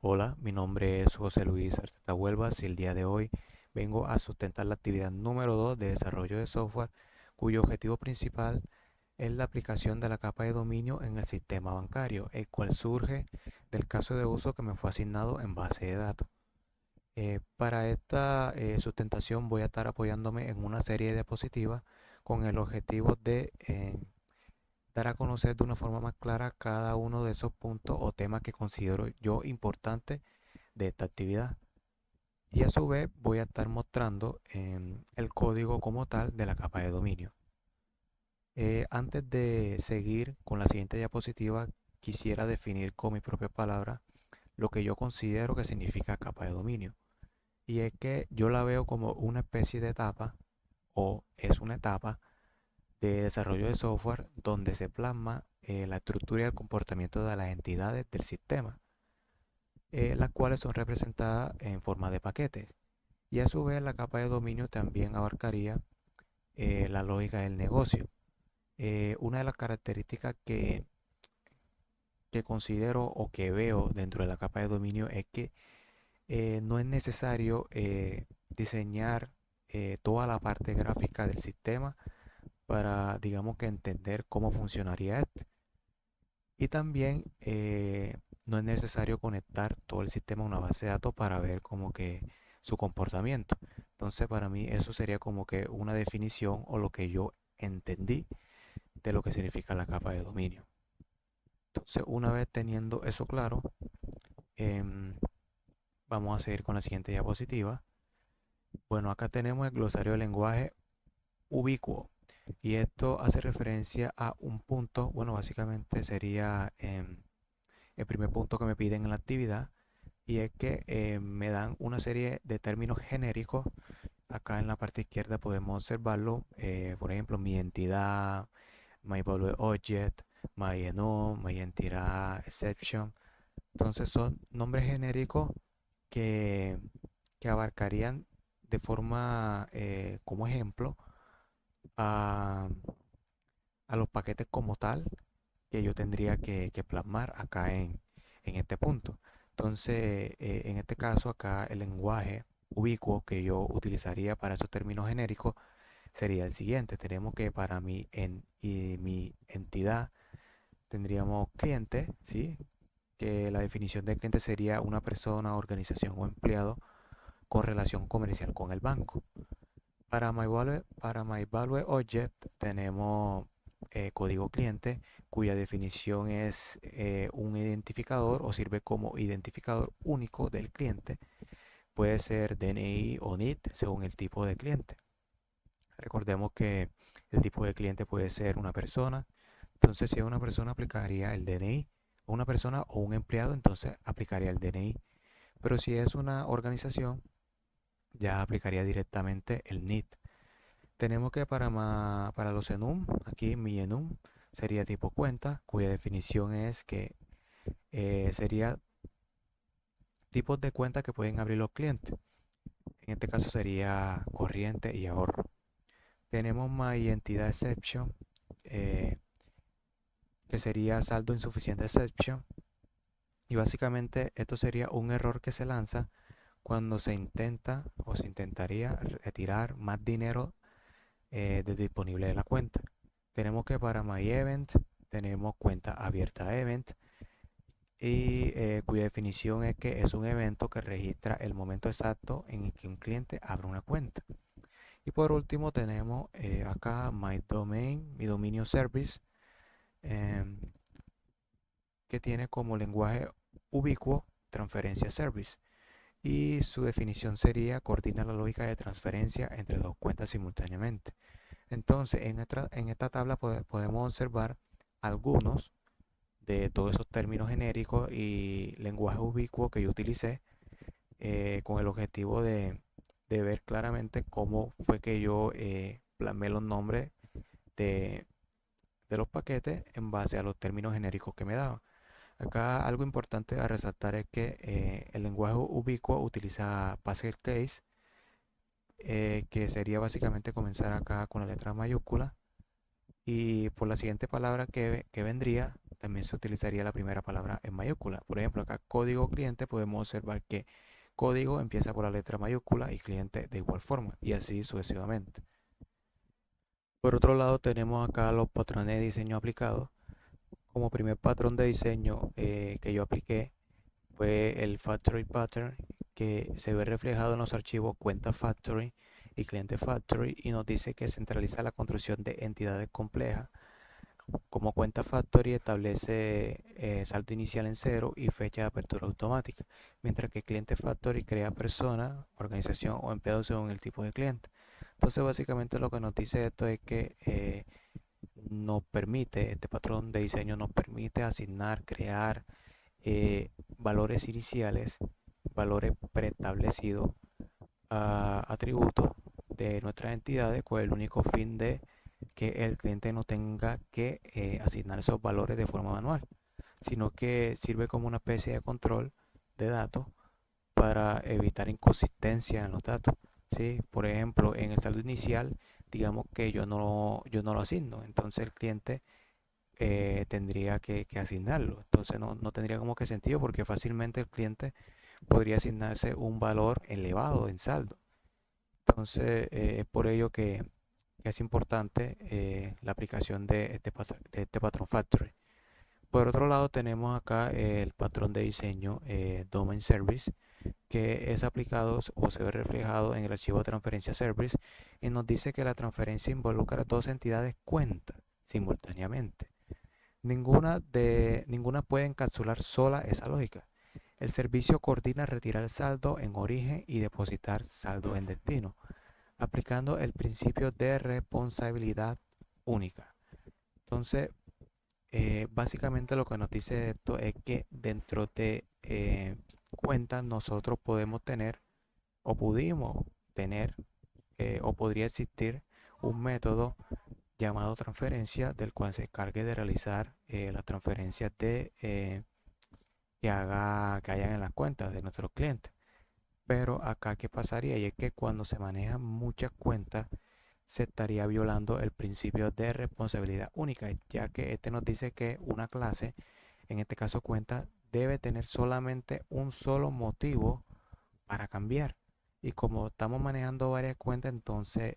Hola, mi nombre es José Luis Arteta Huelvas y el día de hoy vengo a sustentar la actividad número 2 de desarrollo de software, cuyo objetivo principal es la aplicación de la capa de dominio en el sistema bancario, el cual surge del caso de uso que me fue asignado en base de datos. Para esta sustentación voy a estar apoyándome en una serie de diapositivas con el objetivo de dar a conocer de una forma más clara cada uno de esos puntos o temas que considero yo importantes de esta actividad. Y a su vez voy a estar mostrando el código como tal de la capa de dominio. Antes de seguir con la siguiente diapositiva, quisiera definir con mis propias palabras lo que yo considero que significa capa de dominio. Y es que yo la veo como una especie de etapa o es una etapa de desarrollo de software donde se plasma la estructura y el comportamiento de las entidades del sistema, las cuales son representadas en forma de paquetes. Y a su vez la capa de dominio también abarcaría la lógica del negocio. Una de las características que considero o que veo dentro de la capa de dominio es que no es necesario diseñar toda la parte gráfica del sistema para, digamos que entender cómo funcionaría este. Y también no es necesario conectar todo el sistema a una base de datos para ver como que su comportamiento. Entonces para mí eso sería como que una definición o lo que yo entendí de lo que significa la capa de dominio. Entonces una vez teniendo eso claro, em, vamos a seguir con la siguiente diapositiva. Bueno, acá tenemos el glosario del lenguaje ubicuo. Y esto hace referencia a un punto, bueno, básicamente sería el primer punto que me piden en la actividad, y es que me dan una serie de términos genéricos. Acá en la parte izquierda podemos observarlo, por ejemplo, mi entidad, my value object, my enum, my entidad exception. Entonces son nombres genéricos que, que abarcarían de forma, como ejemplo, a, a los paquetes como tal que yo tendría que plasmar acá en este punto. Entonces, en este caso, acá el lenguaje ubicuo que yo utilizaría para esos términos genéricos sería el siguiente. Tenemos que para mi entidad tendríamos cliente, ¿sí? Que la definición de cliente sería una persona, organización o empleado con relación comercial con el banco. Para MyValue Object tenemos código cliente, cuya definición es un identificador o sirve como identificador único del cliente. Puede ser DNI o NIT según el tipo de cliente. Recordemos que el tipo de cliente puede ser una persona. Entonces, si es una persona, aplicaría el DNI. Una persona o un empleado, entonces aplicaría el DNI. Pero si es una organización, ya aplicaría directamente el NIT. Tenemos que para los enum, aquí mi enum sería tipo cuenta, cuya definición es que sería tipos de cuenta que pueden abrir los clientes. En este caso sería corriente y ahorro. Tenemos my entidad exception, eh, que sería saldo insuficiente exception. Y básicamente esto sería un error que se lanza cuando se intenta o se intentaría retirar más dinero de disponible de la cuenta. Tenemos que para MyEvent tenemos cuenta abierta event y cuya definición es que es un evento que registra el momento exacto en el que un cliente abre una cuenta. Y por último tenemos acá my domain, mi dominio service, em, que tiene como lenguaje ubicuo transferencia service. Y su definición sería coordinar la lógica de transferencia entre dos cuentas simultáneamente. Entonces, en esta tabla podemos observar algunos de todos esos términos genéricos y lenguaje ubicuo que yo utilicé con el objetivo de ver claramente cómo fue que yo plasmé los nombres de, de los paquetes en base a los términos genéricos que me daban. Acá algo importante a resaltar es que el lenguaje ubicuo utiliza Pascal Case, que sería básicamente comenzar acá con la letra mayúscula y por la siguiente palabra que vendría también se utilizaría la primera palabra en mayúscula. Por ejemplo, acá código cliente podemos observar que código empieza por la letra mayúscula y cliente de igual forma, y así sucesivamente. Por otro lado, tenemos acá los patrones de diseño aplicados. Como primer patrón de diseño que yo apliqué fue el Factory Pattern, que se ve reflejado en los archivos cuenta Factory y cliente Factory, y nos dice que centraliza la construcción de entidades complejas. Como cuenta Factory establece saldo inicial en cero y fecha de apertura automática, mientras que cliente Factory crea persona, organización o empleado según el tipo de cliente. Entonces básicamente lo que nos dice esto es que nos permite, este patrón de diseño nos permite asignar, crear valores iniciales, valores preestablecidos a atributos de nuestras entidades con el único fin de que el cliente no tenga que asignar esos valores de forma manual, sino que sirve como una especie de control de datos para evitar inconsistencia en los datos. ¿Sí? Por ejemplo, en el saldo inicial, digamos que yo no lo asigno, entonces el cliente tendría que asignarlo. Entonces no tendría como que sentido porque fácilmente el cliente podría asignarse un valor elevado en saldo. Entonces es por ello que es importante la aplicación de este patrón Factory. Por otro lado tenemos acá el patrón de diseño Domain Service, que es aplicado o se ve reflejado en el archivo de transferencia service, y nos dice que la transferencia involucra dos entidades cuentas simultáneamente. Ninguna puede encapsular sola esa lógica. El servicio coordina retirar saldo en origen y depositar saldo en destino, aplicando el principio de responsabilidad única. Entonces, básicamente lo que nos dice esto es que dentro de cuentas nosotros podemos tener o pudimos tener o podría existir un método llamado transferencia del cual se encargue de realizar las transferencias que hayan en las cuentas de nuestros clientes. Pero acá, ¿qué pasaría? Y es que cuando se manejan muchas cuentas, se estaría violando el principio de responsabilidad única, ya que este nos dice que una clase, en este caso cuenta, debe tener solamente un solo motivo para cambiar. Y como estamos manejando varias cuentas, entonces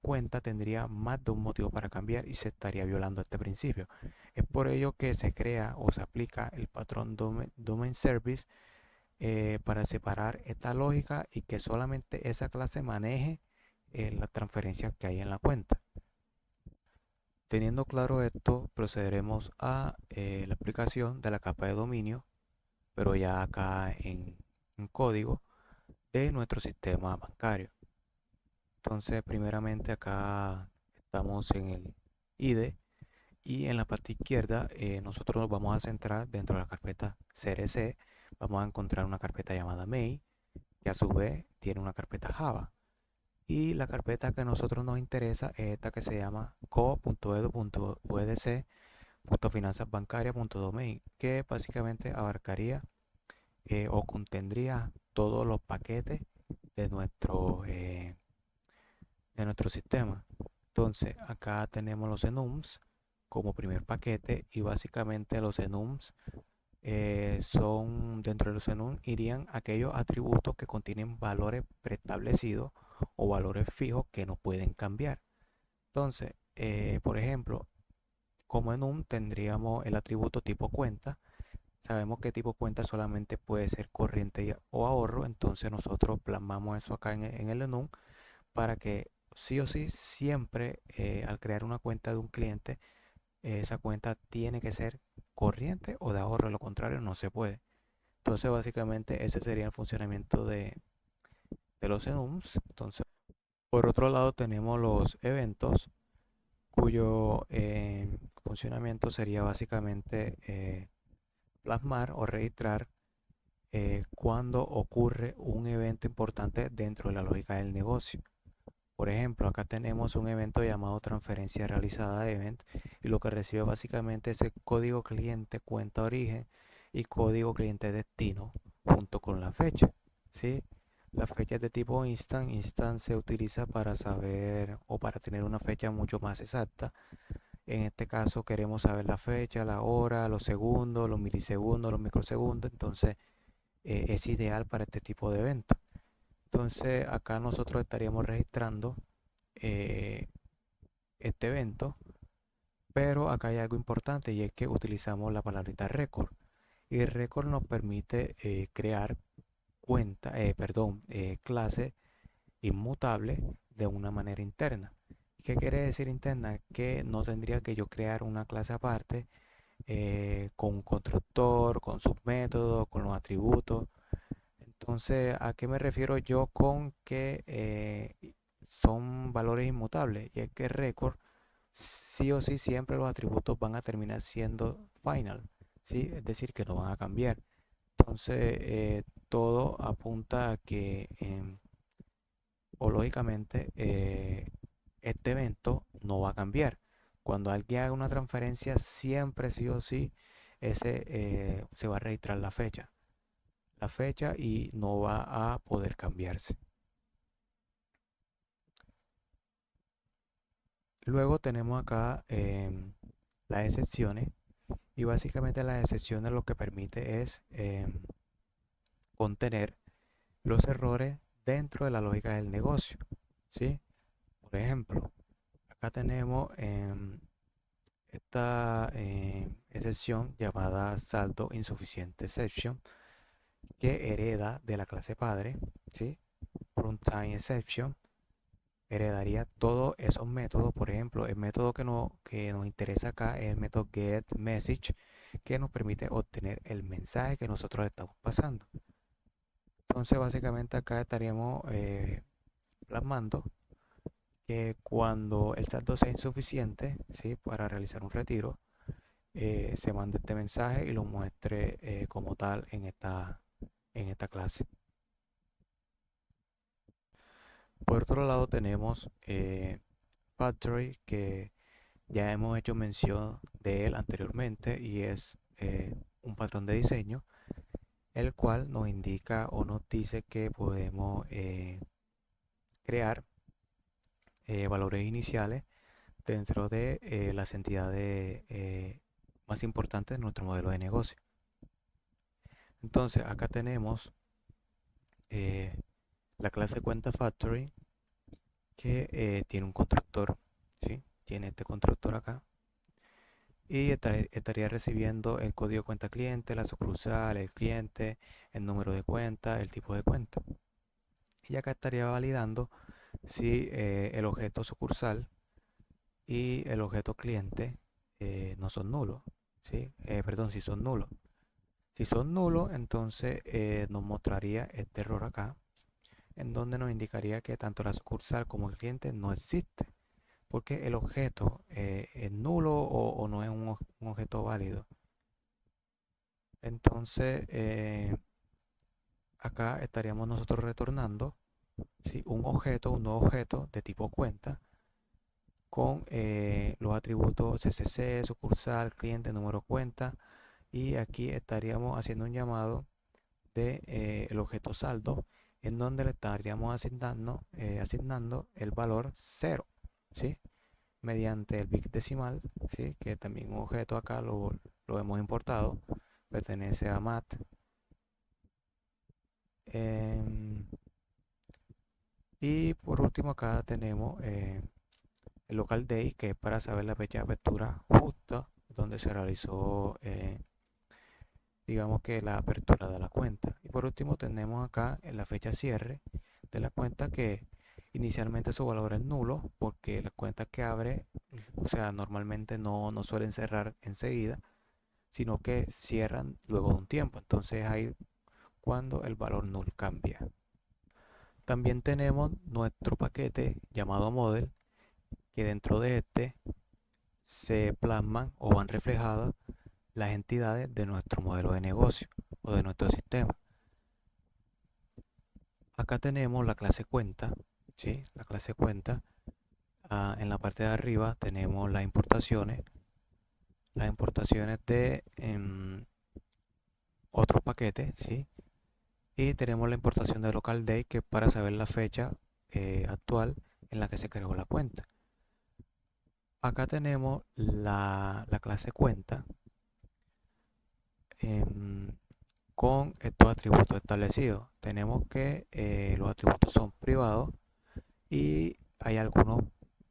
cuenta tendría más de un motivo para cambiar y se estaría violando este principio. Es por ello que se crea o se aplica el patrón Domain Service para separar esta lógica y que solamente esa clase maneje las transferencias que hay en la cuenta. Teniendo claro esto, procederemos a la aplicación de la capa de dominio, pero ya acá en código de nuestro sistema bancario. Entonces, primeramente acá estamos en el IDE y en la parte izquierda nosotros nos vamos a centrar dentro de la carpeta CRC. Vamos a encontrar una carpeta llamada main, que a su vez tiene una carpeta Java. Y la carpeta que a nosotros nos interesa es esta que se llama co.edu.udc.finanzasbancarias.domain, que básicamente abarcaría o contendría todos los paquetes de nuestro sistema. Entonces, acá tenemos los enums como primer paquete y básicamente los enums son, dentro de los enums irían aquellos atributos que contienen valores preestablecidos o valores fijos que no pueden cambiar. Entonces, por ejemplo, como enum tendríamos el atributo tipo cuenta. Sabemos que tipo cuenta solamente puede ser corriente o ahorro, entonces nosotros plasmamos eso acá en el enum para que sí o sí siempre al crear una cuenta de un cliente, esa cuenta tiene que ser corriente o de ahorro, lo contrario no se puede. Entonces básicamente ese sería el funcionamiento de los enums. Entonces, por otro lado tenemos los eventos cuyo funcionamiento sería básicamente plasmar o registrar cuando ocurre un evento importante dentro de la lógica del negocio. Por ejemplo, acá tenemos un evento llamado transferencia realizada event y lo que recibe básicamente es el código cliente cuenta origen y código cliente destino junto con la fecha. ¿Sí? La fecha es de tipo instant. Instant se utiliza para saber o para tener una fecha mucho más exacta En este caso queremos saber la fecha, la hora, los segundos, los milisegundos, los microsegundos. Entonces es ideal para este tipo de eventos. Entonces acá nosotros estaríamos registrando eh, este evento, pero acá hay algo importante y es que utilizamos la palabrita récord. Y el récord nos permite crear clases inmutables de una manera interna. ¿Qué quiere decir interna? Que no tendría que yo crear una clase aparte con un constructor, con sus métodos, con los atributos. Entonces, ¿a qué me refiero yo con que son valores inmutables? Y es que record, sí o sí, siempre los atributos van a terminar siendo final, ¿sí? Es decir, que no van a cambiar. Entonces, todo apunta a que, o lógicamente, este evento no va a cambiar. Cuando alguien haga una transferencia, siempre sí o sí, se va a registrar la fecha y no va a poder cambiarse. Luego tenemos acá las excepciones y básicamente las excepciones lo que permite es contener los errores dentro de la lógica del negocio, ¿sí? Por ejemplo, acá tenemos esta excepción llamada saldo insuficiente exception que hereda de la clase padre, ¿sí? Runtime exception heredaría todos esos métodos. Por ejemplo, el método que nos interesa acá es el método getMessage, que nos permite obtener el mensaje que nosotros le estamos pasando. Entonces, básicamente acá estaríamos plasmando que cuando el saldo sea insuficiente, ¿sí? Para realizar un retiro, se mande este mensaje y lo muestre como tal en esta clase. Por otro lado tenemos Factory, que ya hemos hecho mención de él anteriormente y es un patrón de diseño, el cual nos indica o nos dice que podemos crear valores iniciales dentro de las entidades más importantes de nuestro modelo de negocio. Entonces acá tenemos la clase cuenta factory que tiene un constructor, ¿sí? Tiene este constructor acá y estaría recibiendo el código cuenta cliente, la sucursal, el cliente, el número de cuenta, el tipo de cuenta. Y acá estaría validando si el objeto sucursal y el objeto cliente no son nulos, ¿sí? Perdón, si son nulos. Si son nulos, entonces nos mostraría este error acá, en donde nos indicaría que tanto la sucursal como el cliente no existe, porque el objeto es nulo o no es un objeto válido. Entonces, acá estaríamos nosotros retornando, ¿sí? Un nuevo objeto de tipo cuenta con los atributos CCC, sucursal, cliente, número cuenta, y aquí estaríamos haciendo un llamado de el objeto saldo, en donde le estaríamos asignando el valor 0, ¿sí? Mediante el bit decimal, ¿sí? Que también un objeto acá lo hemos importado, pertenece a mat. Y por último acá tenemos el local day, que es para saber la fecha de apertura justa donde se realizó digamos que la apertura de la cuenta. Y por último tenemos acá en la fecha cierre de la cuenta, que inicialmente su valor es nulo porque las cuentas que abre, o sea, normalmente no suelen cerrar enseguida, sino que cierran luego de un tiempo. Entonces ahí cuando el valor null cambia. También tenemos nuestro paquete llamado model, que dentro de este se plasman o van reflejadas las entidades de nuestro modelo de negocio o de nuestro sistema. Acá tenemos la clase cuenta, ¿sí? La clase cuenta. En la parte de arriba tenemos las importaciones de otros paquetes, ¿sí? Y tenemos la importación de local day, que es para saber la fecha actual en la que se creó la cuenta. acá tenemos la clase cuenta con estos atributos establecidos. Tenemos que los atributos son privados y hay algunos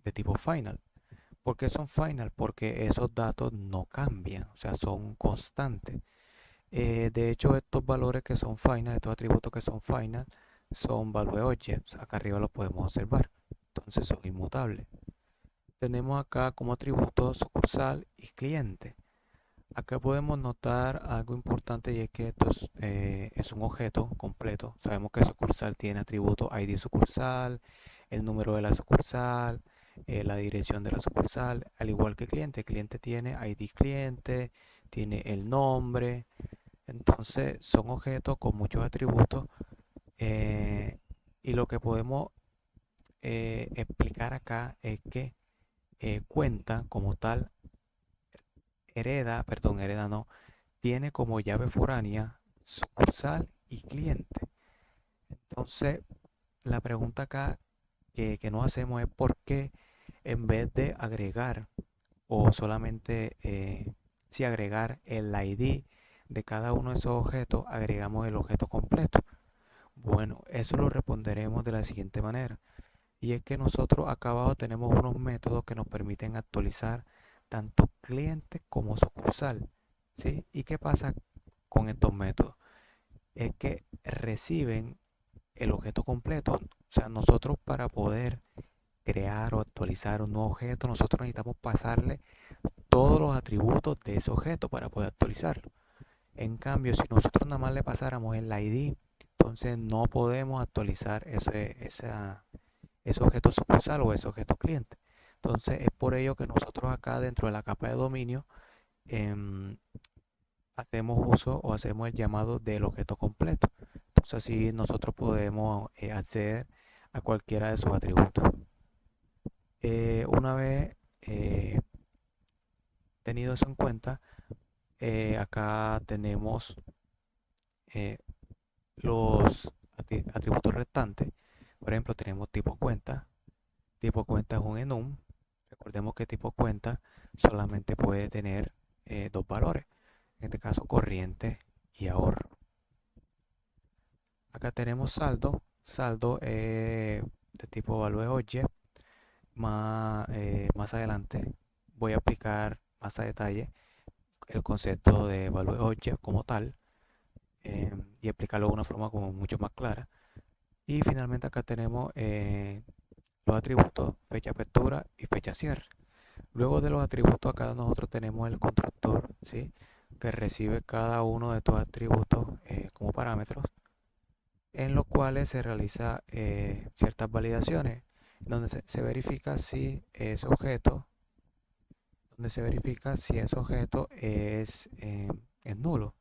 de tipo final. ¿Por qué son final? Porque esos datos no cambian, o sea, son constantes. De hecho, estos valores que son final, estos atributos que son final, son value objects. Acá arriba los podemos observar. Entonces son inmutables. Tenemos acá como atributos sucursal y cliente. Acá podemos notar algo importante y es que esto es un objeto completo. Sabemos que sucursal tiene atributos ID sucursal, el número de la sucursal, la dirección de la sucursal, al igual que cliente. Cliente tiene ID cliente, tiene el nombre. Entonces son objetos con muchos atributos y lo que podemos explicar acá es que cuenta como tal, hereda no, tiene como llave foránea sucursal y cliente. Entonces, la pregunta acá que nos hacemos es por qué en vez de agregar o solamente si agregar el ID de cada uno de esos objetos, agregamos el objeto completo. Bueno, eso lo responderemos de la siguiente manera. Y es que nosotros acá abajo tenemos unos métodos que nos permiten actualizar tanto cliente como sucursal. ¿Sí? ¿Y qué pasa con estos métodos? Es que reciben el objeto completo. O sea, nosotros para poder crear o actualizar un nuevo objeto, nosotros necesitamos pasarle todos los atributos de ese objeto para poder actualizarlo. En cambio, si nosotros nada más le pasáramos el ID, entonces no podemos actualizar ese objeto sucursal o ese objeto cliente. Entonces es por ello que nosotros acá dentro de la capa de dominio hacemos uso o hacemos el llamado del objeto completo. Entonces así nosotros podemos acceder a cualquiera de sus atributos. Una vez tenido eso en cuenta, acá tenemos eh, los atributos restantes. Por ejemplo, tenemos tipo cuenta. Tipo cuenta es un enum. Recordemos que tipo cuenta solamente puede tener dos valores. En este caso, corriente y ahorro. Acá tenemos saldo. Saldo de tipo value object. Más adelante voy a aplicar más a detalle el concepto de value object como tal y explicarlo de una forma como mucho más clara. Y finalmente acá tenemos los atributos fecha apertura y fecha cierre. Luego de los atributos acá nosotros tenemos el constructor, ¿sí? Que recibe cada uno de estos atributos como parámetros, en los cuales se realiza ciertas validaciones, donde se verifica si ese objeto, es nulo.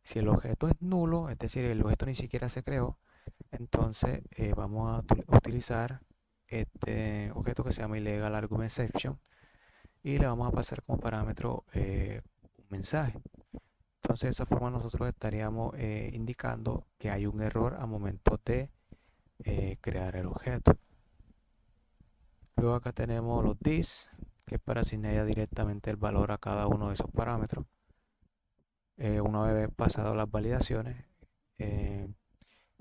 Si el objeto es nulo, es decir, el objeto ni siquiera se creó, entonces vamos a utilizar este objeto que se llama illegal argument exception y le vamos a pasar como parámetro un mensaje. Entonces de esa forma nosotros estaríamos indicando que hay un error al momento de crear el objeto. Luego acá tenemos los this, que es para asignar directamente el valor a cada uno de esos parámetros. Una vez pasado las validaciones,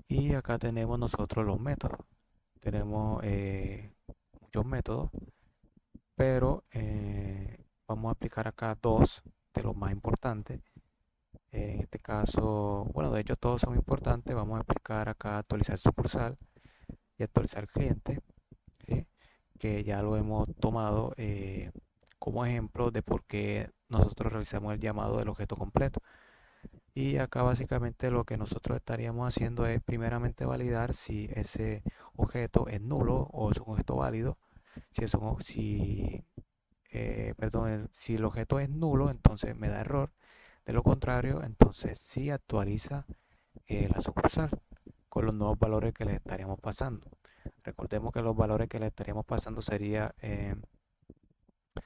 y acá tenemos nosotros los métodos. Tenemos muchos métodos, pero vamos a aplicar acá dos de los más importantes. En este caso, bueno, de hecho todos son importantes. Vamos a aplicar acá actualizar sucursal y actualizar cliente, ¿sí? Que ya lo hemos tomado como ejemplo de por qué nosotros realizamos el llamado del objeto completo. Y acá básicamente lo que nosotros estaríamos haciendo es primeramente validar si ese objeto es nulo o es un objeto válido. Si el objeto es nulo, entonces me da error. De lo contrario, entonces sí actualiza la sucursal con los nuevos valores que le estaríamos pasando. Recordemos que los valores que le estaríamos pasando sería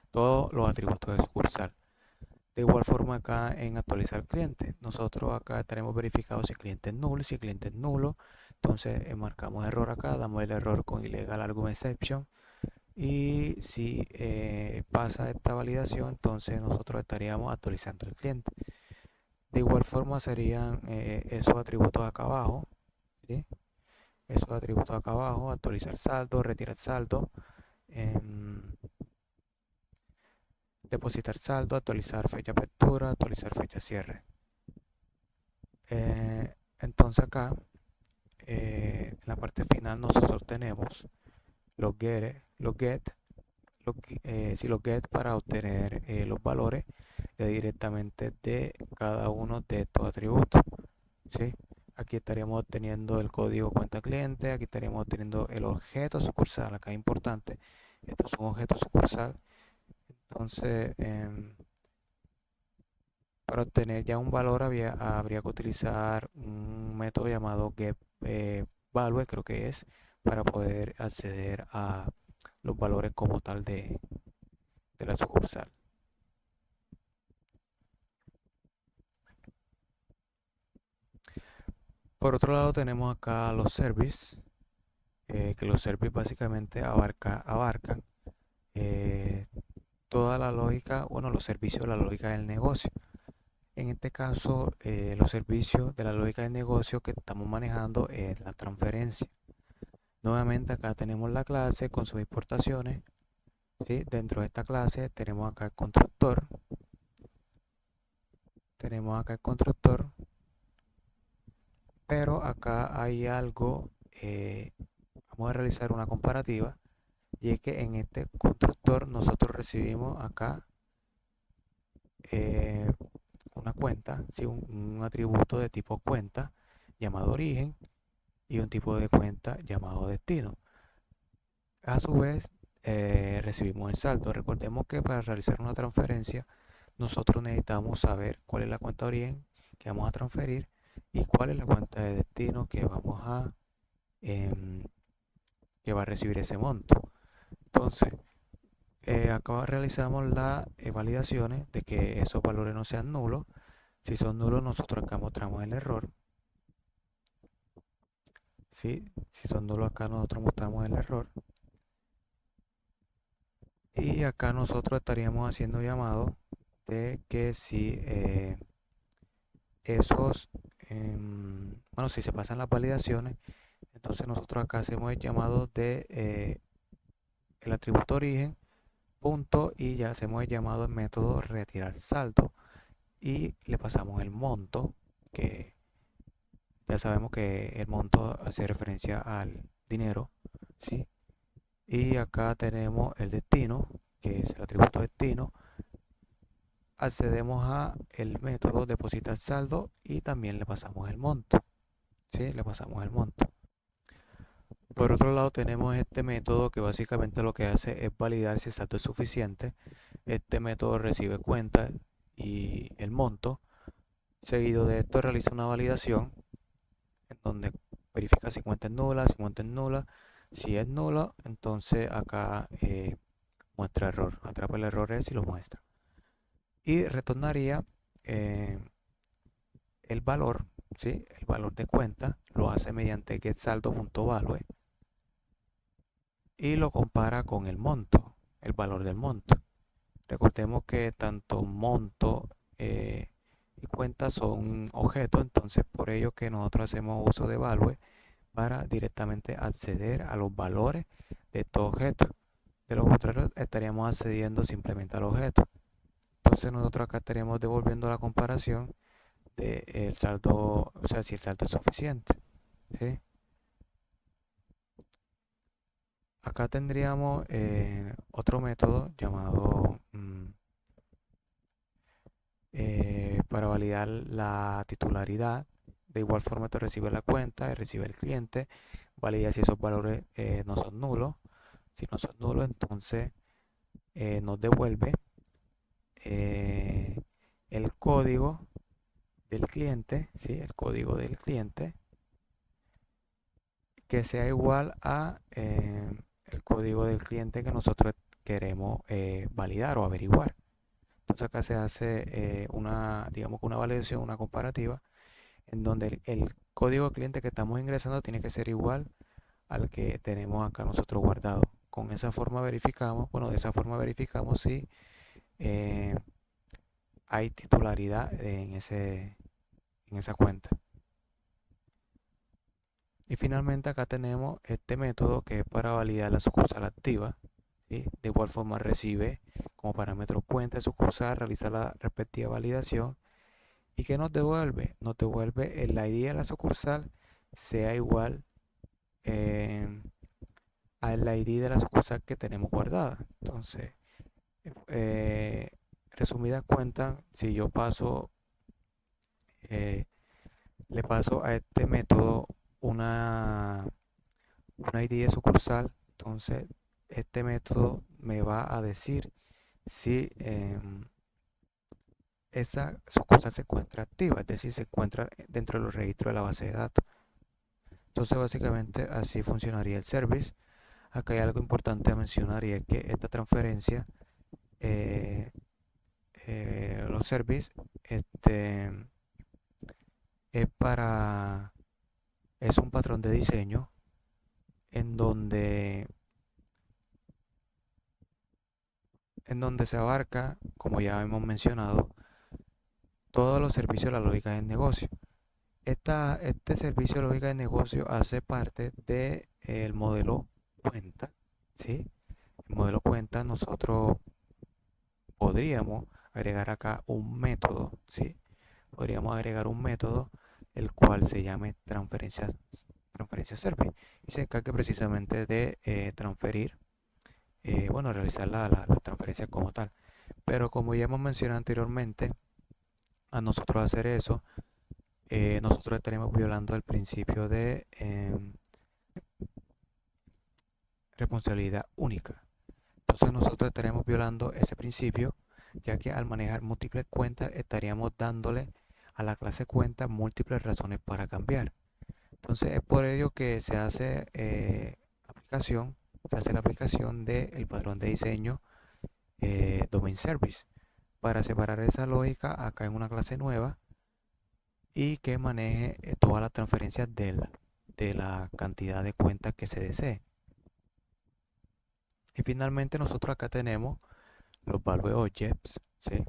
todos los atributos de sucursal. De igual forma acá en actualizar cliente, nosotros acá estaremos verificando si el cliente es nulo. Si el cliente es nulo, entonces marcamos error acá, damos el error con illegal argument exception Y si pasa esta validación, entonces nosotros estaríamos actualizando el cliente. De igual forma serían esos atributos acá abajo, ¿sí? Esos atributos acá abajo: actualizar saldo, retirar saldo, em, depositar saldo, actualizar fecha apertura, actualizar fecha cierre. Entonces acá en la parte final nosotros tenemos los get, los get para obtener los valores directamente de cada uno de estos atributos, ¿sí? Aquí estaríamos obteniendo el código cuenta cliente, aquí estaríamos obteniendo el objeto sucursal, acá es importante, esto es un objeto sucursal. Entonces para obtener ya un valor habría que utilizar un método llamado getValue, creo que es, para poder acceder a los valores como tal de la sucursal. Por otro lado tenemos acá los services, que los services básicamente abarcan toda la lógica, bueno, los servicios de la lógica del negocio. En este caso, los servicios de la lógica del negocio que estamos manejando es la transferencia. Nuevamente acá tenemos la clase con sus importaciones, ¿sí? Dentro de esta clase tenemos acá el constructor, pero acá hay algo, vamos a realizar una comparativa, y es que en este constructor nosotros recibimos acá una cuenta, ¿sí? Un atributo de tipo cuenta llamado origen y un tipo de cuenta llamado destino. A su vez recibimos el saldo. Recordemos que para realizar una transferencia nosotros necesitamos saber cuál es la cuenta de origen que vamos a transferir y cuál es la cuenta de destino em, que va a recibir ese monto. Entonces, acá realizamos las validaciones de que esos valores no sean nulos. Si son nulos, nosotros acá mostramos el error. ¿Sí? Si son nulos, acá nosotros mostramos el error. Y acá nosotros estaríamos haciendo llamado de que si bueno, si se pasan las validaciones, entonces nosotros acá hacemos el llamado de el atributo origen, punto, y ya hacemos el llamado al método retirar saldo y le pasamos el monto, que ya sabemos que el monto hace referencia al dinero, ¿sí? Y acá tenemos el destino, que es el atributo destino. Accedemos a el método depositar saldo y también le pasamos el monto, ¿sí? Le pasamos el monto. Por otro lado tenemos este método que básicamente lo que hace es validar si el saldo es suficiente. Este método recibe cuenta y el monto. Seguido de esto realiza una validación en donde verifica si cuenta es nula, si cuenta es nula. Si es nula, entonces acá muestra error, atrapa el error ese y lo muestra. Y retornaría el valor, ¿sí? El valor de cuenta, lo hace mediante getSaldo.value y lo compara con el monto, el valor del monto. Recordemos que tanto monto y cuenta son objetos, entonces por ello que nosotros hacemos uso de value para directamente acceder a los valores de estos objetos. De lo contrario, estaríamos accediendo simplemente al objeto. Entonces nosotros acá estaríamos devolviendo la comparación del saldo, o sea, si el saldo es suficiente, ¿sí? Acá tendríamos otro método llamado para validar la titularidad. De igual forma te recibe la cuenta y recibe el cliente, valida si esos valores no son nulos. Si no son nulos, entonces nos devuelve el código del cliente, ¿sí? El código del cliente que sea igual a el código del cliente que nosotros queremos validar o averiguar. Entonces acá se hace digamos que una validación, una comparativa, en donde el código cliente que estamos ingresando tiene que ser igual al que tenemos acá nosotros guardado. con esa forma verificamos, bueno, de esa forma verificamos si hay titularidad en esa cuenta. Y finalmente acá tenemos este método que es para validar la sucursal activa. ¿Sí? De igual forma recibe como parámetro cuenta de sucursal, realiza la respectiva validación. ¿Y qué nos devuelve? Nos devuelve el ID de la sucursal sea igual al ID de la sucursal que tenemos guardada. Entonces, resumida cuenta, si yo eh, le paso a este método una ID de sucursal, entonces este método me va a decir si esa sucursal se encuentra activa, es decir, se encuentra dentro de los registros de la base de datos. Entonces básicamente así funcionaría el service. Acá hay algo importante a mencionar y es que esta transferencia, los services, es es un patrón de diseño en donde, se abarca, como ya hemos mencionado, todos los servicios de la lógica del negocio. Este servicio de lógica de negocio hace parte del modelo cuenta, ¿sí? El modelo cuenta nosotros podríamos agregar acá un método, ¿sí? Podríamos agregar un método el cual se llame transferencia service y se encargue precisamente de transferir, bueno, realizar la transferencia como tal. Pero como ya hemos mencionado anteriormente, a nosotros hacer eso, nosotros estaremos violando el principio de responsabilidad única. Entonces nosotros estaremos violando ese principio, ya que al manejar múltiples cuentas estaríamos dándole a la clase cuenta múltiples razones para cambiar. Entonces es por ello que se hace la aplicación del patrón de diseño Domain Service para separar esa lógica acá en una clase nueva y que maneje todas las transferencias de la cantidad de cuentas que se desee. Y finalmente nosotros acá tenemos los Value Objects, ¿sí?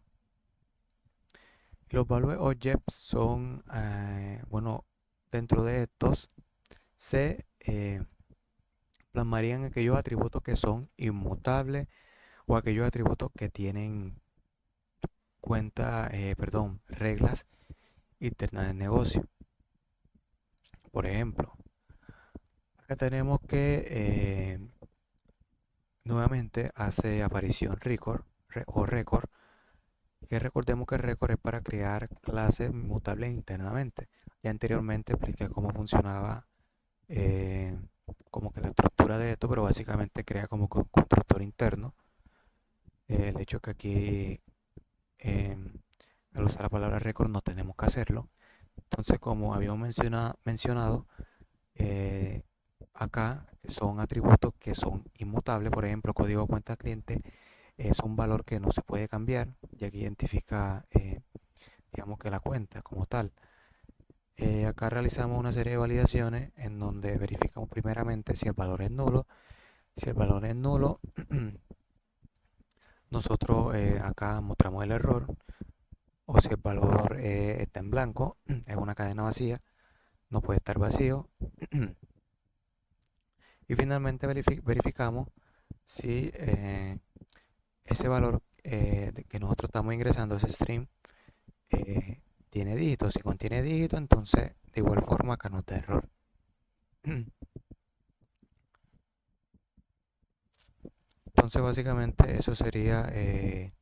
Los Value Objects son, bueno, dentro de estos se plasmarían aquellos atributos que son inmutables o aquellos atributos que tienen reglas internas del negocio. Por ejemplo, acá tenemos que nuevamente hace aparición record o record, que recordemos que el record es para crear clases mutables internamente. Ya anteriormente expliqué cómo funcionaba como que la estructura de esto, pero básicamente crea como que un constructor interno. El hecho que aquí al usar la palabra record no tenemos que hacerlo. Entonces, como habíamos mencionado, acá son atributos que son inmutables. Por ejemplo, código cuenta cliente es un valor que no se puede cambiar, ya que identifica, digamos que la cuenta como tal. Acá realizamos una serie de validaciones en donde verificamos primeramente si el valor es nulo. Si el valor es nulo, nosotros acá mostramos el error. O si el valor está en blanco, es una cadena vacía, no puede estar vacío. Y finalmente verificamos si ese valor que nosotros estamos ingresando, ese stream, tiene dígitos. Si contiene dígitos, entonces de igual forma acá nos da error. Entonces básicamente eso sería la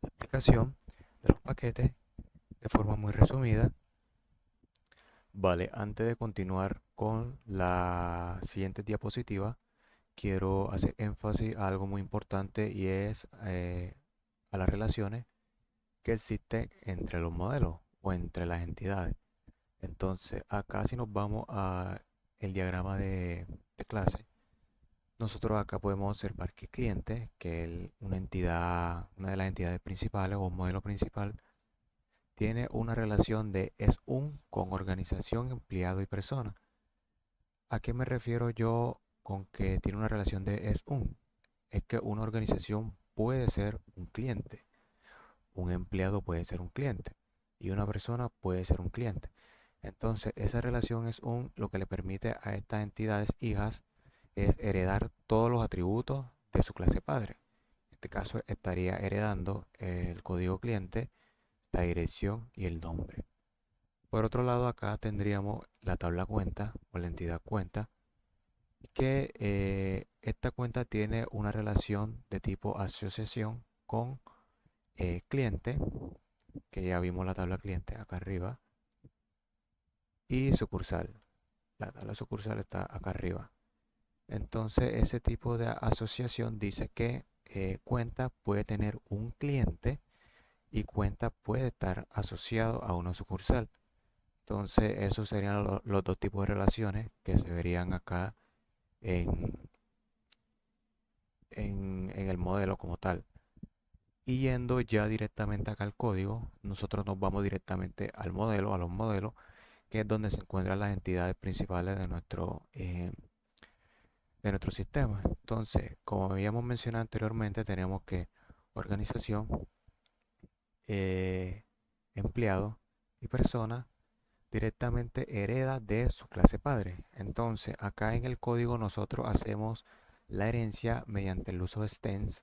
explicación de los paquetes de forma muy resumida. Vale, antes de continuar con la siguiente diapositiva, quiero hacer énfasis a algo muy importante y es a las relaciones que existen entre los modelos o entre las entidades. Entonces, acá si nos vamos a el diagrama de clase, nosotros acá podemos observar que cliente, que es una de las entidades principales o un modelo principal, tiene una relación de es un con organización, empleado y persona. ¿A qué me refiero yo con que tiene una relación de es un? es que una organización puede ser un cliente, un empleado puede ser un cliente y una persona puede ser un cliente. Entonces, esa relación es lo que le permite a estas entidades hijas es heredar todos los atributos de su clase padre. En este caso, estaría heredando el código cliente, la dirección y el nombre. Por otro lado, acá tendríamos la tabla cuenta o la entidad cuenta, que esta cuenta tiene una relación de tipo asociación con cliente, que ya vimos la tabla cliente acá arriba, y sucursal. La tabla sucursal está acá arriba. Entonces, ese tipo de asociación dice que cuenta puede tener un cliente y cuenta puede estar asociado a una sucursal. Entonces, esos serían los dos tipos de relaciones que se verían acá en, en el modelo como tal. Y yendo ya directamente acá al código, nosotros nos vamos directamente al modelo, a los modelos, que es donde se encuentran las entidades principales de nuestro sistema. Entonces, como habíamos mencionado anteriormente, tenemos que organización, eh, empleado y persona directamente hereda de su clase padre. Entonces, acá en el código nosotros hacemos la herencia mediante el uso de stens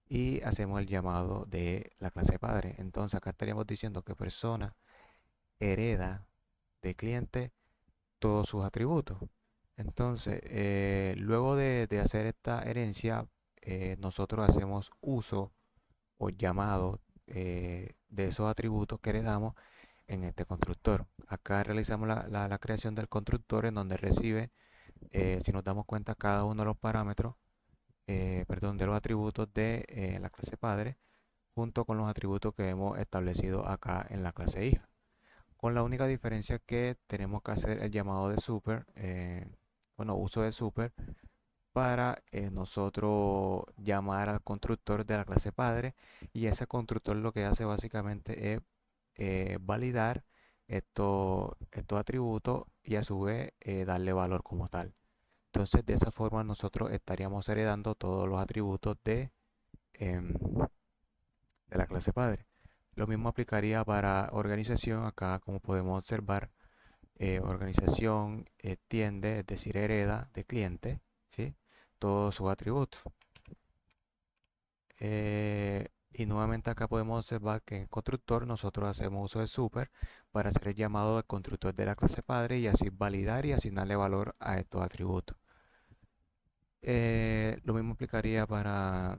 y hacemos el llamado de la clase padre. Entonces, acá estaríamos diciendo que persona hereda de cliente todos sus atributos. Entonces, luego de hacer esta herencia, nosotros hacemos uso o llamado de esos atributos que heredamos en este constructor. Acá realizamos la creación del constructor en donde recibe, si nos damos cuenta, cada uno de los parámetros, perdón, de los atributos de la clase padre, junto con los atributos que hemos establecido acá en la clase hija. Con la única diferencia que tenemos que hacer el llamado de super, bueno, uso de super, para nosotros llamar al constructor de la clase padre, y ese constructor lo que hace básicamente es validar estos atributos y a su vez darle valor como tal. Entonces, de esa forma nosotros estaríamos heredando todos los atributos em, de la clase padre. Lo mismo aplicaría para organización. Acá, como podemos observar, organización tiende, es decir, hereda de cliente, ¿sí? Todos sus atributos. Y nuevamente acá podemos observar que en constructor nosotros hacemos uso de super para hacer el llamado del constructor de la clase padre y así validar y asignarle valor a estos atributos. Lo mismo aplicaría para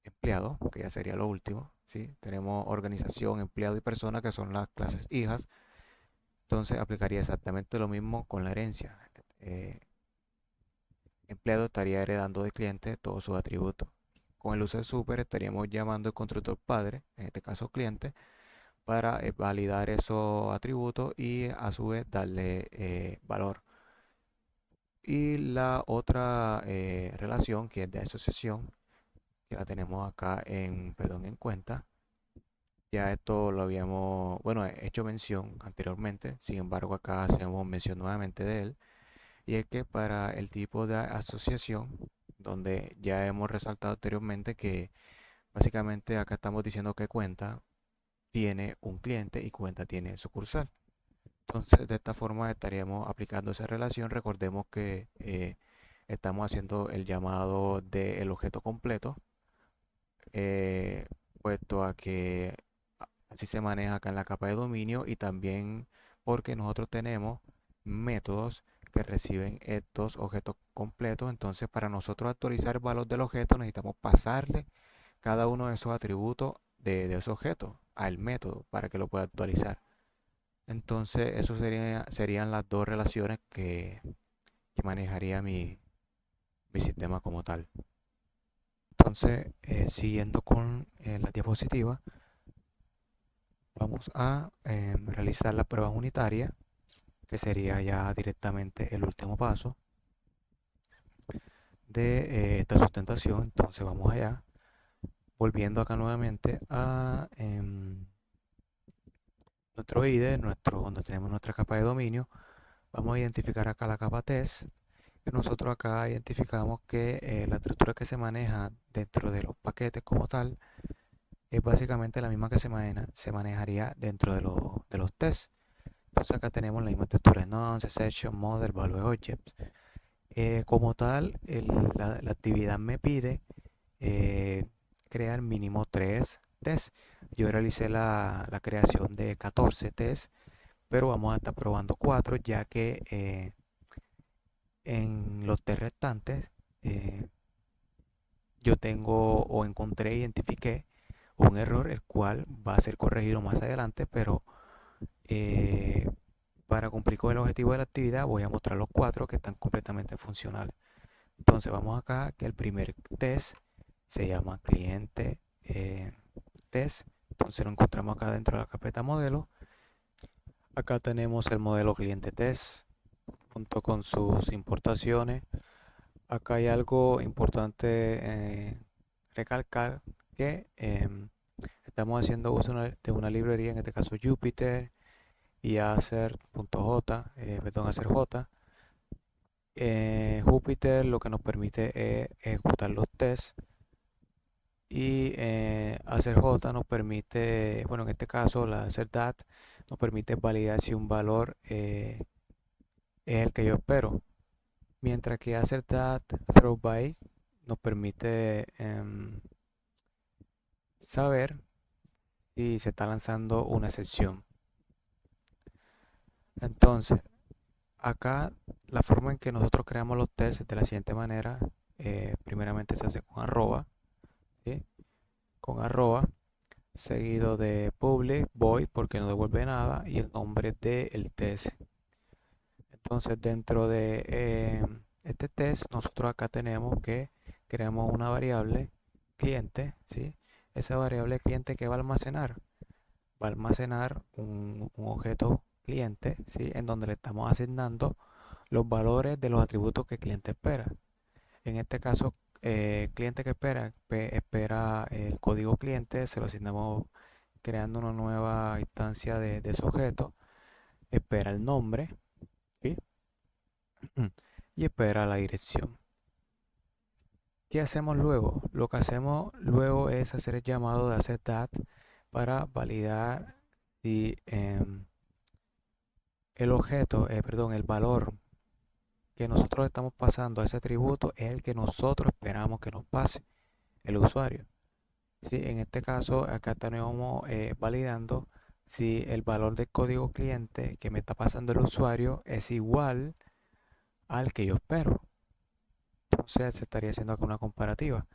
empleado, que ya sería lo último, ¿sí? Tenemos organización, empleado y persona, que son las clases hijas. Entonces aplicaría exactamente lo mismo con la herencia. Eh, Empleado estaría heredando de cliente todos sus atributos. Con el uso de super estaríamos llamando al constructor padre, en este caso cliente, para validar esos atributos y a su vez darle valor. Y la otra relación, que es de asociación, que la tenemos acá perdón, en cuenta. Ya esto lo habíamos, bueno, hecho mención anteriormente, sin embargo acá hacemos mención nuevamente de él, y es que para el tipo de asociación, donde ya hemos resaltado anteriormente que básicamente acá estamos diciendo que cuenta tiene un cliente y cuenta tiene sucursal. Entonces, de esta forma estaríamos aplicando esa relación. Recordemos que estamos haciendo el llamado del objeto completo, eh, puesto a que así se maneja acá en la capa de dominio, y también porque nosotros tenemos métodos que reciben estos objetos completos. Entonces, para nosotros actualizar el valor del objeto necesitamos pasarle cada uno de esos atributos de ese objeto al método para que lo pueda actualizar. Entonces, eso serían las dos relaciones que manejaría mi sistema como tal. Entonces, siguiendo con la diapositiva, vamos a realizar la prueba unitaria, que sería ya directamente el último paso de esta sustentación. Entonces, vamos allá, volviendo acá nuevamente a nuestro IDE, donde tenemos nuestra capa de dominio. Vamos a identificar acá la capa test, Nosotros acá identificamos que la estructura que se maneja dentro de los paquetes como tal es básicamente la misma que se manejaría dentro de los tests. Entonces acá tenemos la misma estructura: nonce, session, model, value objects. Como tal, la actividad me pide eh, crear mínimo 3 tests. Yo realicé la creación de 14 tests, pero vamos a estar probando 4, ya que en los test restantes eh, yo tengo o encontré, identifiqué un error, el cual va a ser corregido más adelante, pero eh, para cumplir con el objetivo de la actividad voy a mostrar los 4 que están completamente funcionales. Entonces vamos acá, que el primer test se llama cliente test. Entonces lo encontramos acá dentro de la carpeta modelo. Acá tenemos el modelo cliente test junto con sus importaciones. Acá hay algo importante recalcar, que estamos haciendo uso de una librería, en este caso Jupyter y Acer.j, perdón, Acer.j. Jupyter lo que nos permite es ejecutar los tests, y Acer.j nos permite, bueno, en este caso la Acer.dat nos permite validar si un valor es el que yo espero, mientras que Acer.dat throwby nos permite saber si se está lanzando una excepción. Entonces, acá la forma en que nosotros creamos los tests es de la siguiente manera. Primeramente se hace con arroba, ¿sí? Con arroba, seguido de public void porque no devuelve nada, y el nombre del test. Entonces, dentro de este test, nosotros acá tenemos que creamos una variable cliente, ¿sí? Esa variable cliente, que va a almacenar un objeto cliente, ¿sí? En donde le estamos asignando los valores de los atributos que el cliente espera. En este caso, cliente que espera el código cliente, se lo asignamos creando una nueva instancia de ese objeto. Espera el nombre, ¿sí? Y espera la dirección. ¿Qué hacemos luego? Lo que hacemos luego es hacer el llamado de Acer.dat para validar si el objeto, perdón, el valor que nosotros estamos pasando a ese atributo es el que nosotros esperamos que nos pase el usuario. ¿Sí? En este caso, acá tenemos validando si el valor del código cliente que me está pasando el usuario es igual al que yo espero. Entonces se estaría haciendo acá una comparativa.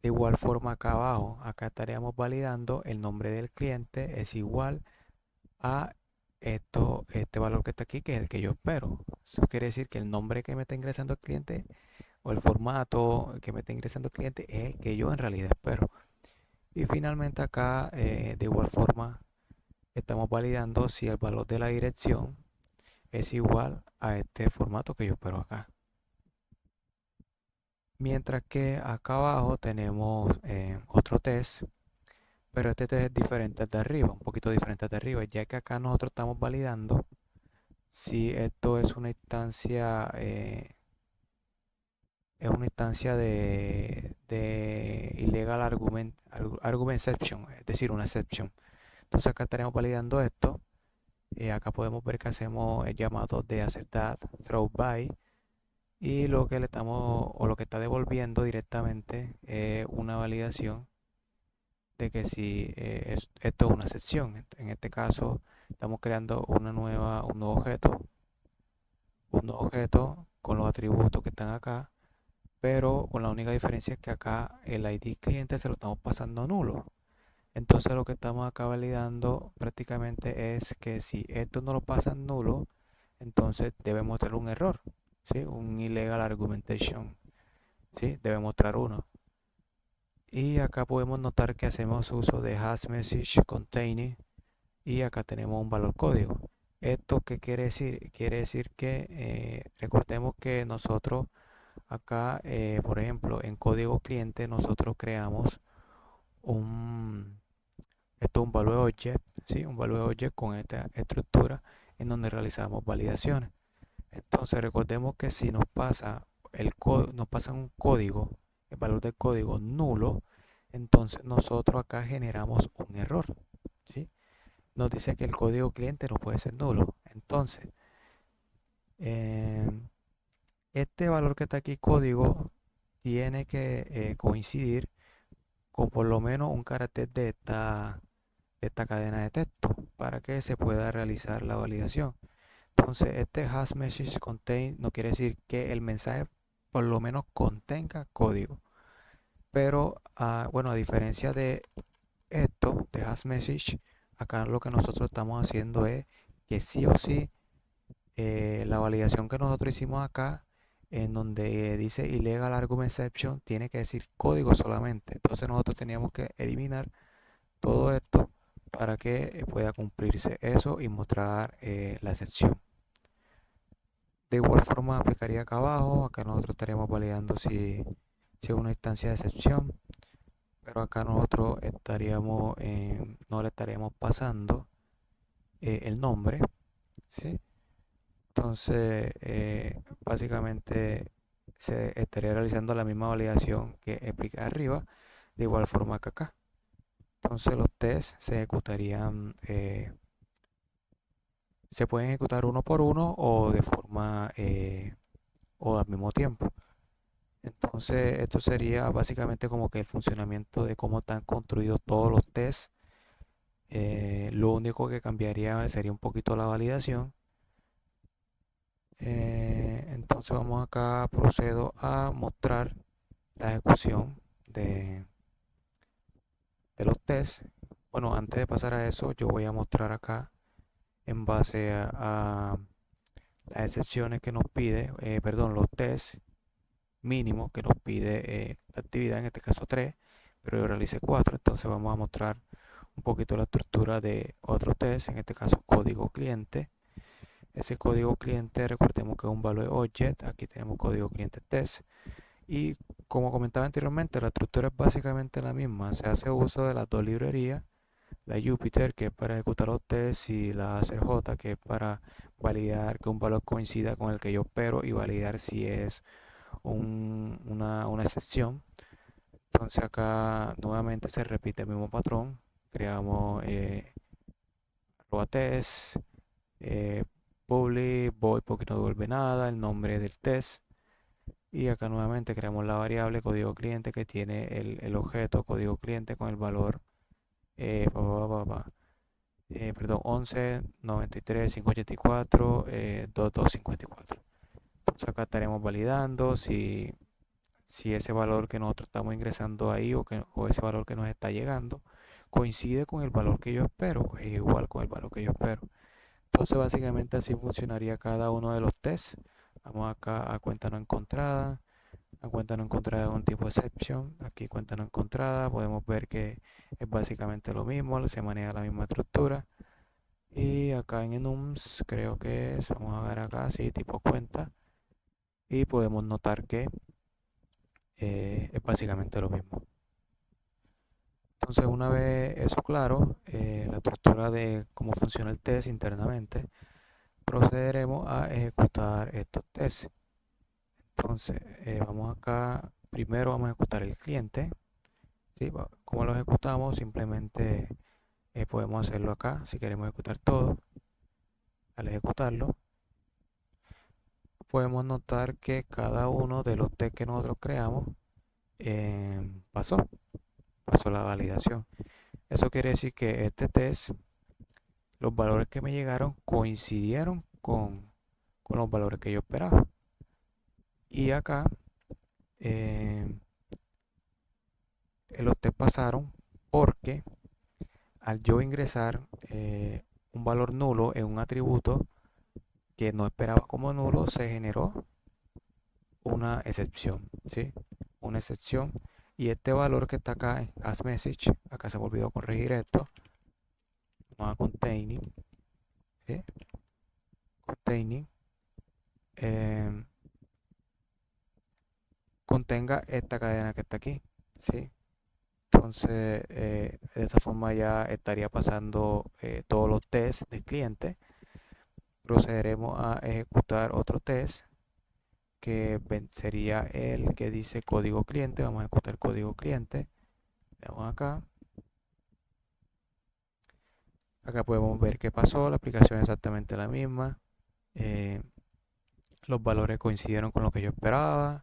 De igual forma, acá abajo, acá estaríamos validando el nombre del cliente es igual a este valor que está aquí, que es el que yo espero. Eso quiere decir que el nombre que me está ingresando el cliente, o el formato que me está ingresando el cliente, es el que yo en realidad espero. Y finalmente acá, de igual forma, estamos validando si el valor de la dirección es igual a este formato que yo espero acá. Mientras que acá abajo tenemos otro test, pero este test es diferente al de arriba, un poquito diferente al de arriba, ya que acá nosotros estamos validando si esto es una instancia de illegal argument exception, es decir, una exception. Entonces acá estaremos validando esto. Acá podemos ver que hacemos el llamado de Acer.dat throwby, y lo que le estamos, o lo que está devolviendo directamente, es una validación de que si esto es una excepción. En este caso estamos creando un nuevo objeto con los atributos que están acá, pero con la única diferencia es que acá el ID cliente se lo estamos pasando nulo. Entonces lo que estamos acá validando prácticamente es que si esto no lo pasa nulo, entonces debe mostrar un error, ¿sí? Un illegal argumentation, ¿sí? Debe mostrar uno. Y acá podemos notar que hacemos uso de hash message containing, y acá tenemos un valor código. ¿Esto qué quiere decir? Quiere decir que recordemos que nosotros acá, por ejemplo, en código cliente nosotros creamos un, esto es un value object, ¿sí? Un value object con esta estructura en donde realizamos validaciones. Entonces recordemos que si nos pasa nos pasa un código, el valor del código nulo, entonces nosotros acá generamos un error, ¿sí? Nos dice que el código cliente no puede ser nulo. Entonces, em, este valor que está aquí, código, tiene que coincidir con por lo menos un carácter de esta cadena de texto para que se pueda realizar la validación. Entonces, este hash message contain no quiere decir que el mensaje por lo menos contenga código. Pero, bueno, a diferencia de esto, de hash message, acá lo que nosotros estamos haciendo es que sí o sí la validación que nosotros hicimos acá, en donde dice illegal argument exception, tiene que decir código solamente. Entonces nosotros teníamos que eliminar todo esto para que pueda cumplirse eso y mostrar la excepción. De igual forma aplicaría acá abajo, acá nosotros estaríamos validando si es una instancia de excepción, pero acá nosotros estaríamos, no le estaríamos pasando el nombre, ¿sí? Entonces, básicamente se estaría realizando la misma validación que expliqué arriba, de igual forma que acá. Entonces los tests se ejecutarían, se pueden ejecutar uno por uno o de forma o al mismo tiempo. Entonces esto sería básicamente como que el funcionamiento de cómo están construidos todos los tests. Lo único que cambiaría sería un poquito la validación. Entonces vamos acá, procedo a mostrar la ejecución de los tests. Bueno, antes de pasar a eso, yo voy a mostrar acá en base a las excepciones que nos pide, perdón, los tests mínimos que nos pide la actividad, en este caso 3, pero yo realicé 4, entonces vamos a mostrar un poquito la estructura de otro test, en este caso código cliente. Ese código cliente, recordemos que es un value object, aquí tenemos código cliente test, y como comentaba anteriormente, la estructura es básicamente la misma, se hace uso de las dos librerías, la Jupyter, que es para ejecutar los tests, y la ACJ, que es para validar que un valor coincida con el que yo espero y validar si es una excepción. Entonces acá nuevamente se repite el mismo patrón, creamos arroba test, eh, public, void porque no devuelve nada, el nombre del test. Y acá nuevamente creamos la variable código cliente que tiene el objeto código cliente con el valor pa, pa, pa, pa, perdón, 11 93 584 2254. Entonces acá estaremos validando si ese valor que nosotros estamos ingresando ahí o ese valor que nos está llegando coincide con el valor que yo espero, es igual con el valor que yo espero. Entonces básicamente así funcionaría cada uno de los tests. Vamos acá a cuenta no encontrada. A cuenta no encontrada es un tipo de exception. Aquí cuenta no encontrada. Podemos ver que es básicamente lo mismo. Se maneja la misma estructura. Y acá en enums creo que es. Vamos a ver acá. Sí, tipo cuenta. Y podemos notar que es básicamente lo mismo. Entonces una vez eso claro, la estructura de cómo funciona el test internamente, procederemos a ejecutar estos tests. Entonces, vamos acá, primero vamos a ejecutar el cliente. ¿Sí? ¿Cómo lo ejecutamos? Simplemente podemos hacerlo acá, si queremos ejecutar todo. Al ejecutarlo, podemos notar que cada uno de los tests que nosotros creamos pasó la validación. Eso quiere decir que este test, los valores que me llegaron coincidieron con los valores que yo esperaba. Y acá los test pasaron porque al yo ingresar un valor nulo en un atributo que no esperaba como nulo, se generó una excepción, ¿sí? Una excepción. Y este valor que está acá en asMessage, acá se me olvidó corregir esto, vamos a containing, ¿sí? Containing, eh, contenga esta cadena que está aquí, ¿sí? Entonces, de esta forma ya estaría pasando todos los tests del cliente, procederemos a ejecutar otro test que sería el que dice código cliente. Vamos a ejecutar código cliente. Le damos acá. Acá podemos ver qué pasó. La aplicación es exactamente la misma. Los valores coincidieron con lo que yo esperaba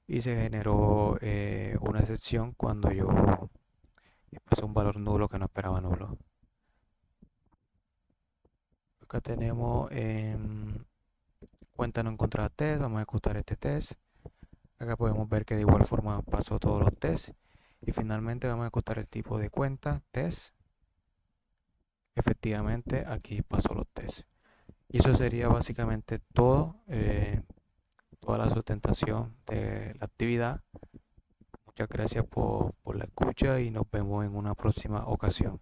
y se generó una excepción cuando yo pasé un valor nulo que no esperaba nulo. Acá tenemos cuenta no encontrada test. Vamos a ejecutar este test. Acá podemos ver que de igual forma pasó todos los tests. Y finalmente vamos a ejecutar el tipo de cuenta test. Efectivamente aquí pasó los tests. Y eso sería básicamente todo. Toda la sustentación de la actividad. Muchas gracias por la escucha y nos vemos en una próxima ocasión.